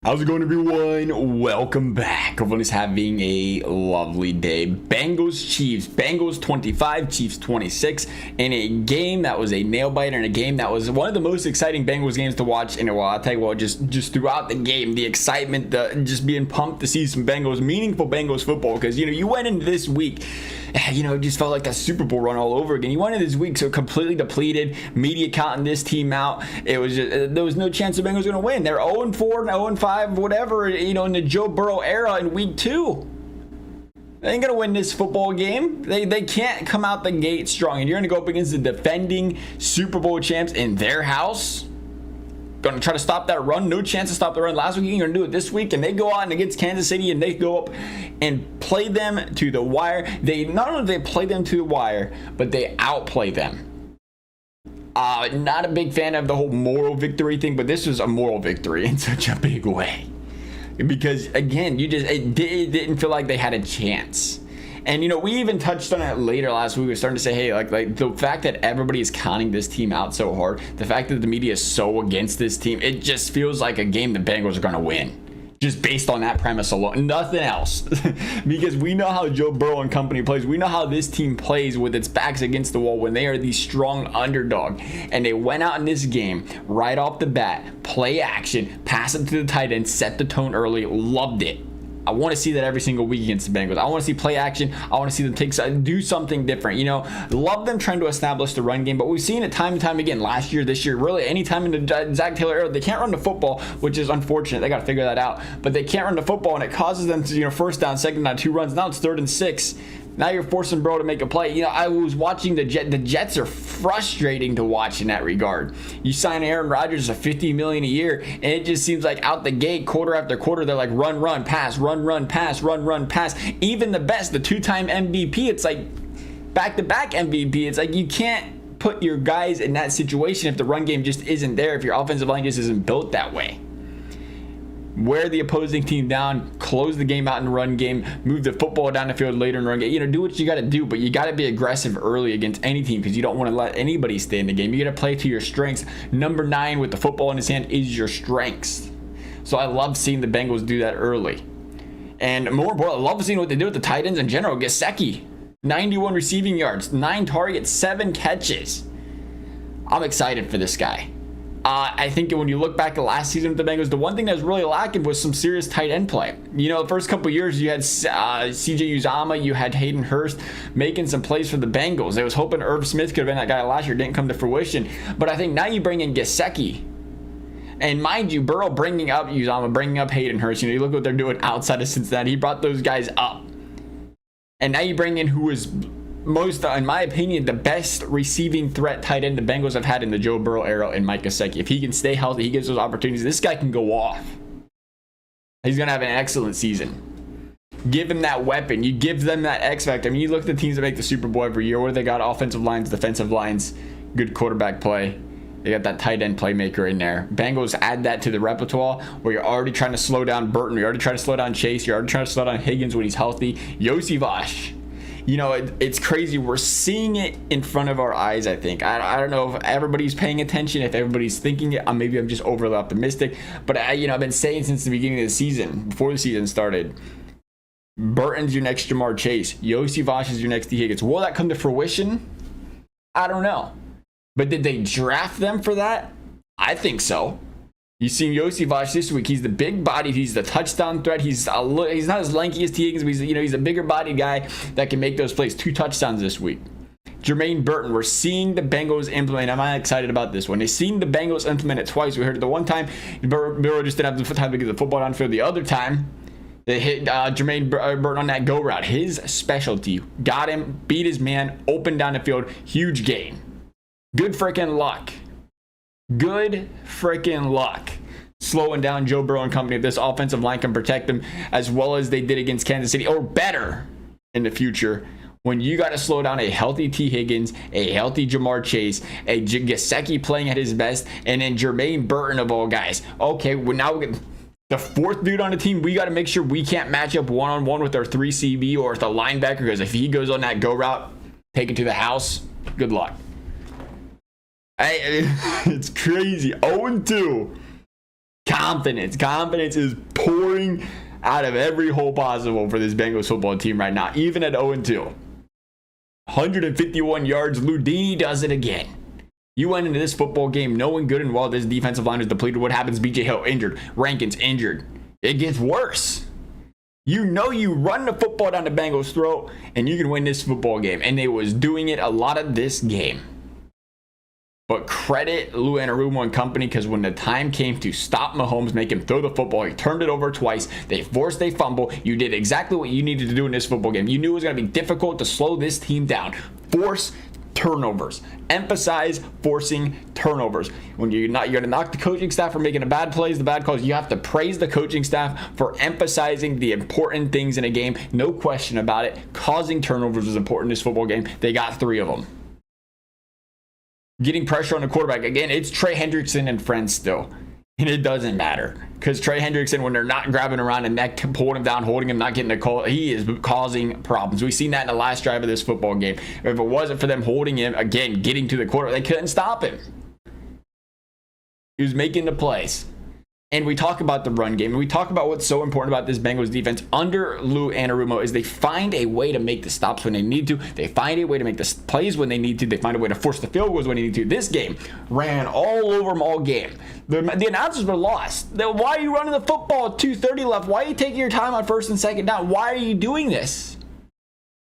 How's it going, everyone? Welcome back. Everyone is having a lovely day. Bengals Chiefs. Bengals 25, Chiefs 26, in a game that was a nail biter, and a game that was one of the most exciting Bengals games to watch in a while. I'll tell you what, just throughout the game, the excitement, just being pumped to see some meaningful Bengals football, because you went into this week, it just felt like a Super Bowl run all over again. You went into this week so completely depleted, media counting this team out. It was just, there was no chance the Bengals were going to win. They're 0-4 and 0-5, whatever, in the Joe Burrow era in week 2. They ain't going to win this football game. They can't come out the gate strong. And you're going to go up against the defending Super Bowl champs in their house. Going to try to stop that run. No chance to stop the run last week. You're going to do it this week. And they go out and against Kansas City and they go up and play them to the wire. They not only do they play them to the wire, but they outplay them. Not a big fan of the whole moral victory thing, but this was a moral victory in such a big way. Because, again, it didn't feel like they had a chance. And, we even touched on it later last week. We were starting to say, hey, like the fact that everybody is counting this team out so hard, the fact that the media is so against this team, it just feels like a game the Bengals are going to win. Just based on that premise alone. Nothing else. Because we know how Joe Burrow and company plays. We know how this team plays with its backs against the wall when they are the strong underdog. And they went out in this game right off the bat, play action, pass it to the tight end, set the tone early, loved it. I want to see that every single week against the Bengals. I want to see play action. I want to see them do something different. Love them trying to establish the run game, but we've seen it time and time again last year, this year, really anytime in the Zach Taylor era. They can't run the football, which is unfortunate. They got to figure that out. But they can't run the football, and it causes them to, first down, second down, 2 runs. Now it's 3rd and 6. Now you're forcing Burrow to make a play. I was watching the Jets are frustrating to watch in that regard. You sign Aaron Rodgers for $50 million a year, and it just seems like out the gate, quarter after quarter, they're like run, pass, run, pass, run, pass. Even the best, the 2-time MVP, it's like back-to-back MVP. It's like you can't put your guys in that situation if the run game just isn't there, if your offensive line just isn't built that way. Wear the opposing team down, close the game out in the run game, move the football down the field later in the run game. Do what you got to do, but you got to be aggressive early against any team because you don't want to let anybody stay in the game. You got to play to your strengths. Number 9 with the football in his hand is your strengths. So I love seeing the Bengals do that early. And more importantly, I love seeing what they do with the tight ends in general. Gesicki, 91 receiving yards, 9 targets, 7 catches. I'm excited for this guy. I think when you look back at last season with the Bengals, the one thing that was really lacking was some serious tight end play. The first couple years you had CJ Uzomah, you had Hayden Hurst making some plays for the Bengals. They was hoping Irv Smith could have been that guy last year. Didn't come to fruition. But I think now you bring in Gesicki. And mind you, Burrow bringing up Uzomah, bringing up Hayden Hurst. You look what they're doing outside of Cincinnati. He brought those guys up. And now you bring in who is most, in my opinion, the best receiving threat tight end the Bengals have had in the Joe Burrow era in Mike Gesicki. If he can stay healthy, he gives those opportunities. This guy can go off. He's going to have an excellent season. Give him that weapon. You give them that X factor. You look at the teams that make the Super Bowl every year. What do they got? Offensive lines, defensive lines, good quarterback play. They got that tight end playmaker in there. Bengals add that to the repertoire where you're already trying to slow down Burton. You're already trying to slow down Chase. You're already trying to slow down Higgins when he's healthy. Yossi. It's crazy. We're seeing it in front of our eyes, I think. I don't know if everybody's paying attention, if everybody's thinking it. Maybe I'm just overly optimistic. But, I've been saying since the beginning of the season, before the season started, Burton's your next Jamar Chase. Yossi is your next T. Higgins. Will that come to fruition? I don't know. But did they draft them for that? I think so. You've seen Yossi this week. He's the big body. He's the touchdown threat. He's not as lanky as T. Higgins, but he's a bigger body guy that can make those plays. 2 touchdowns this week. Jermaine Burton. We're seeing the Bengals implement. I'm excited about this one. They've seen the Bengals implement it twice. We heard it the one time. Burrow just didn't have the time to get the football downfield. The other time, they hit Jermaine Burton on that go route. His specialty. Got him. Beat his man. Opened down the field. Huge gain. Good freaking luck. Good freaking luck slowing down Joe Burrow and company. If this offensive line can protect them as well as they did against Kansas City, or better in the future, when you got to slow down a healthy T. Higgins, a healthy Jamar Chase, a Gesicki playing at his best, and then Jermaine Burton of all guys. Okay, well, now we get the 4th dude on the team. We got to make sure we can't match up one-on-one with our 3 CB or with the linebacker, because if he goes on that go route, take it to the house, good luck. It's crazy. 0-2. Confidence is pouring out of every hole possible for this Bengals football team right now, even at 0-2. 151 yards. Ludini does it again. You went into this football game knowing good and well this defensive line is depleted. What happens? BJ Hill injured. Rankin's injured. It gets worse. You know you run the football down the Bengals' throat and you can win this football game. And they was doing it a lot of this game. But credit Lou Anarumo and company, because when the time came to stop Mahomes, make him throw the football, he turned it over twice. They forced a fumble. You did exactly what you needed to do in this football game. You knew it was going to be difficult to slow this team down. Force turnovers. Emphasize forcing turnovers. When you're going to knock the coaching staff for making the bad plays, the bad calls, you have to praise the coaching staff for emphasizing the important things in a game. No question about it. Causing turnovers is important in this football game. They got 3 of them. Getting pressure on the quarterback. Again, it's Trey Hendrickson and friends still. And it doesn't matter. Because Trey Hendrickson, when they're not grabbing around and neck, pulling him down, holding him, not getting a call, he is causing problems. We've seen that in the last drive of this football game. If it wasn't for them holding him, again, getting to the quarterback, they couldn't stop him. He was making the plays. And we talk about the run game. And we talk about what's so important about this Bengals defense under Lou Anarumo is they find a way to make the stops when they need to. They find a way to make the plays when they need to. They find a way to force the field goals when they need to. This game ran all over them all game. The announcers were lost. Why are you running the football? 2:30 left. Why are you taking your time on 1st and 2nd down? Why are you doing this?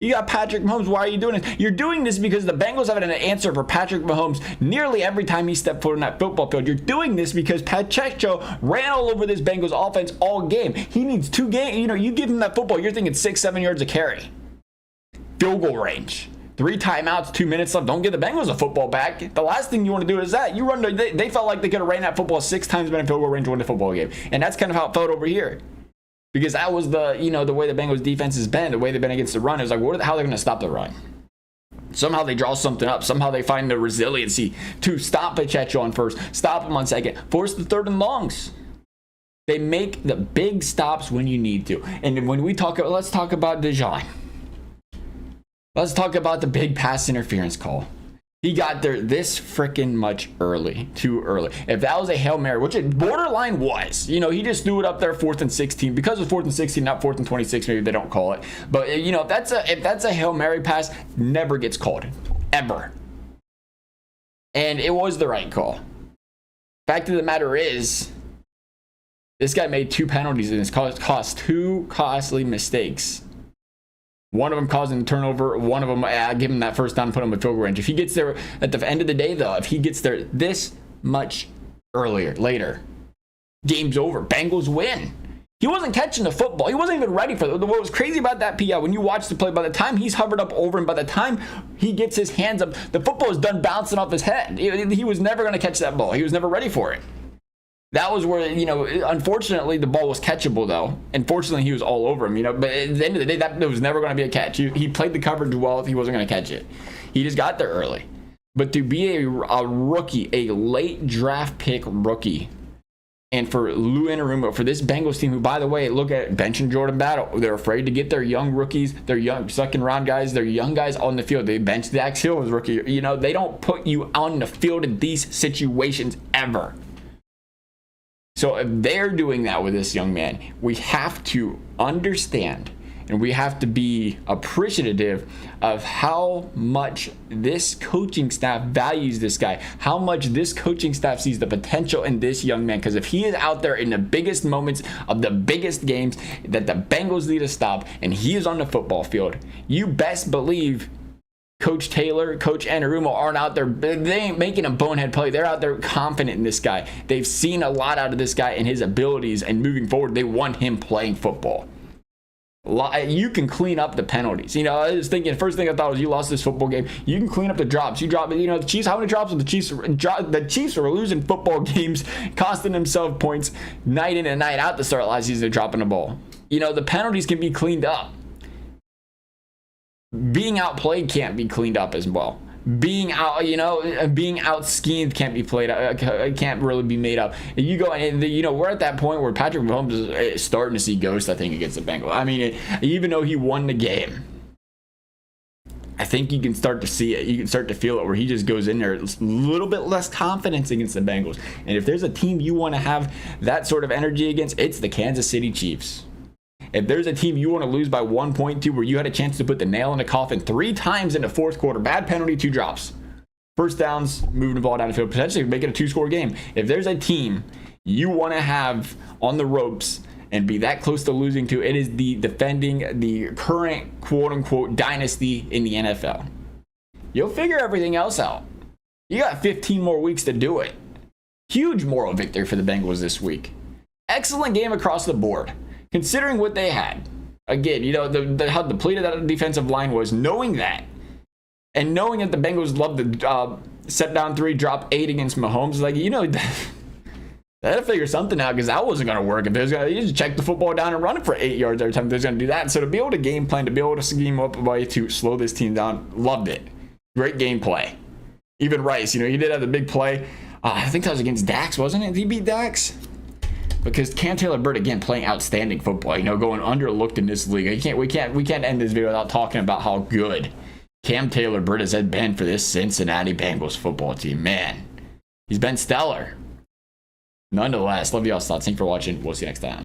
You got Patrick Mahomes. Why are you doing this? You're doing this because the Bengals have an answer for Patrick Mahomes nearly every time he stepped foot on that football field. You're doing this because Pacheco ran all over this Bengals offense all game. He needs 2 games. You give him that football, you're thinking 6-7 yards a carry. Field goal range. 3 timeouts, 2 minutes left. Don't give the Bengals a football back. The last thing you want to do is that. You run. They felt like they could have ran that football 6 times in field goal range to win the football game. And that's kind of how it felt over here. Because that was the way the Bengals defense has been, the way they've been against the run. It was like, how are they going to stop the run? Somehow they draw something up. Somehow they find the resiliency to stop Pacheco on 1st, stop him on 2nd, force the 3rd and longs. They make the big stops when you need to. And when we talk, let's talk about Dijon. Let's talk about the big pass interference call. He got there this freaking much early, too early. If that was a Hail Mary, which it borderline was, he just threw it up there 4th and 16. Because it was 4th and 16, not 4th and 26, maybe they don't call it. But, if that's a Hail Mary pass, never gets called. Ever. And it was the right call. Fact of the matter is, this guy made 2 penalties and it's cost 2 costly mistakes. One of them causing the turnover. One of them giving him that 1st down and put him in field goal range. If he gets there at the end of the day, though, if he gets there this much later, game's over. Bengals win. He wasn't catching the football. He wasn't even ready for it. What was crazy about that PI, when you watch the play, by the time he's hovered up over him, by the time he gets his hands up, the football is done bouncing off his head. He was never going to catch that ball. He was never ready for it. That was where, unfortunately, the ball was catchable, though. Unfortunately, he was all over him, But at the end of the day, that was never going to be a catch. He played the coverage well if he wasn't going to catch it. He just got there early. But to be a rookie, a late draft pick rookie, and for Lou Anarumo, for this Bengals team, who, by the way, look at benching Jordan Battle. They're afraid to get their young rookies, their young second-round guys, their young guys on the field. They benched Dax Hill as rookie. They don't put you on the field in these situations ever. So if they're doing that with this young man, we have to understand and we have to be appreciative of how much this coaching staff values this guy, how much this coaching staff sees the potential in this young man. Because if he is out there in the biggest moments of the biggest games that the Bengals need to stop, and he is on the football field, you best believe Coach Taylor, Coach Anarumo aren't out there. They ain't making a bonehead play. They're out there confident in this guy. They've seen a lot out of this guy and his abilities, and moving forward, they want him playing football. You can clean up the penalties. I was thinking, first thing I thought was you lost this football game. You can clean up the drops. You drop, the Chiefs, how many drops did the Chiefs? The Chiefs were losing football games, costing themselves points night in and night out to start last season, dropping the ball. The penalties can be cleaned up. Being outplayed can't be cleaned up as well. Being out schemed can't be played. Can't really be made up. You go and we're at that point where Patrick Mahomes is starting to see ghosts. I think against the Bengals. I mean, even though he won the game, I think you can start to see it. You can start to feel it where he just goes in there a little bit less confidence against the Bengals. And if there's a team you want to have that sort of energy against, it's the Kansas City Chiefs. If there's a team you want to lose by 1 point to, where you had a chance to put the nail in the coffin 3 times in the fourth quarter, bad penalty, 2 drops, first downs, moving the ball down the field, potentially make it a 2-score game. If there's a team you want to have on the ropes and be that close to losing to, it is the current quote-unquote dynasty in the NFL. You'll figure everything else out. You got 15 more weeks to do it. Huge moral victory for the Bengals this week. Excellent game across the board, considering what they had. Again, you know, how depleted that defensive line was, knowing that. And knowing that the Bengals love to set down 3, drop 8 against Mahomes, like, you know, they had to figure something out, because that wasn't going to work. If there's going to, you just check the football down and run it for 8 yards every time there's going to do that. So to be able to game plan, to be able to scheme up a way to slow this team down, loved it. Great gameplay. Even Rice, you know, he did have the big play. I think that was against Dax, wasn't it? Did he beat Dax? Because Cam Taylor-Britt, again, playing outstanding football, you know, going underlooked in this league. We can't end this video without talking about how good Cam Taylor-Britt has been for this Cincinnati Bengals football team. Man, he's been stellar. Nonetheless, love y'all's thoughts. Thanks for watching. We'll see you next time.